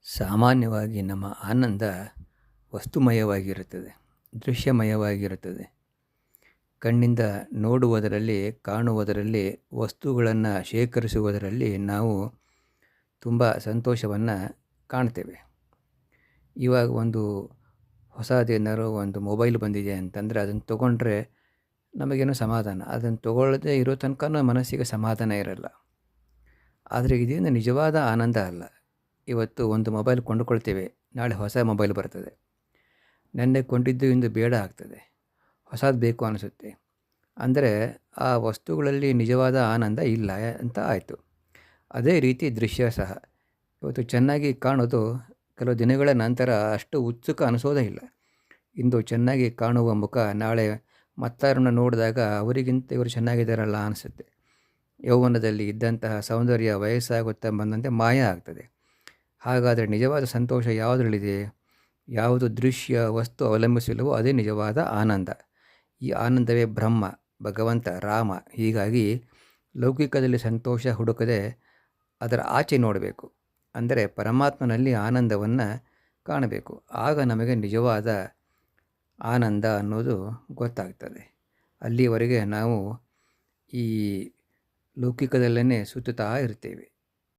ಸಾಮಾನ್ಯವಾಗಿ ನಮ್ಮ ಆನಂದ ವಸ್ತುಮಯವಾಗಿರುತ್ತದೆ, ದೃಶ್ಯಮಯವಾಗಿರುತ್ತದೆ. ಕಣ್ಣಿಂದ ನೋಡುವುದರಲ್ಲಿ, ಕಾಣುವುದರಲ್ಲಿ, ವಸ್ತುಗಳನ್ನು ಶೇಖರಿಸುವುದರಲ್ಲಿ ನಾವು ತುಂಬ ಸಂತೋಷವನ್ನು ಕಾಣ್ತೇವೆ. ಇವಾಗ ಒಂದು ಹೊಸದೇನಾದ್ರು ಒಂದು ಮೊಬೈಲ್ ಬಂದಿದೆ ಅಂತಂದರೆ ಅದನ್ನು ತೊಗೊಂಡ್ರೆ ನಮಗೇನೋ ಸಮಾಧಾನ. ಅದನ್ನು ತೊಗೊಳ್ಳದೇ ಇರೋ ತನಕ ಮನಸ್ಸಿಗೆ ಸಮಾಧಾನ ಇರಲ್ಲ. ಆದರೆ ಇದರಿಂದ ನಿಜವಾದ ಆನಂದ ಅಲ್ಲ. ಇವತ್ತು ಒಂದು ಮೊಬೈಲ್ ಕೊಂಡುಕೊಳ್ತೇವೆ, ನಾಳೆ ಹೊಸ ಮೊಬೈಲ್ ಬರ್ತದೆ. ನೆನ್ನೆ ಕೊಂಡಿದ್ದು ಇಂದು ಬೇಡ ಆಗ್ತದೆ, ಹೊಸದು ಬೇಕು ಅನಿಸುತ್ತೆ. ಅಂದರೆ ಆ ವಸ್ತುಗಳಲ್ಲಿ ನಿಜವಾದ ಆನಂದ ಇಲ್ಲ ಅಂತ ಆಯಿತು. ಅದೇ ರೀತಿ ದೃಶ್ಯ ಸಹ. ಇವತ್ತು ಚೆನ್ನಾಗಿ ಕಾಣೋದು ಕೆಲವು ದಿನಗಳ ನಂತರ ಅಷ್ಟು ಉತ್ಸುಕ ಅನಿಸೋದೇ ಇಲ್ಲ. ಇಂದು ಚೆನ್ನಾಗಿ ಕಾಣುವ ಮುಖ ನಾಳೆ ಮತ್ತಾರನ್ನು ನೋಡಿದಾಗ ಅವರಿಗಿಂತ ಇವರು ಚೆನ್ನಾಗಿದ್ದಾರಲ್ಲ ಅನಿಸುತ್ತೆ. ಯೌವನದಲ್ಲಿ ಇದ್ದಂತಹ ಸೌಂದರ್ಯ ವಯಸ್ಸಾಗುತ್ತಾ ಬಂದಂತೆ ಮಾಯ ಆಗ್ತದೆ. ಹಾಗಾದರೆ ನಿಜವಾದ ಸಂತೋಷ ಯಾವುದರಲ್ಲಿದೆ? ಯಾವುದು ದೃಶ್ಯ ವಸ್ತು ಅವಲಂಬಿಸಿಲ್ಲವೋ ಅದೇ ನಿಜವಾದ ಆನಂದ. ಈ ಆನಂದವೇ ಬ್ರಹ್ಮ, ಭಗವಂತ, ರಾಮ. ಹೀಗಾಗಿ ಲೌಕಿಕದಲ್ಲಿ ಸಂತೋಷ ಹುಡುಕದೆ ಅದರ ಆಚೆ ನೋಡಬೇಕು. ಅಂದರೆ ಪರಮಾತ್ಮನಲ್ಲಿ ಆನಂದವನ್ನು ಕಾಣಬೇಕು. ಆಗ ನಮಗೆ ನಿಜವಾದ ಆನಂದ ಅನ್ನೋದು ಗೊತ್ತಾಗ್ತದೆ. ಅಲ್ಲಿವರೆಗೆ ನಾವು ಈ ಲೌಕಿಕದಲ್ಲೇ ಸುತ್ತುತ್ತಾ ಇರ್ತೇವೆ.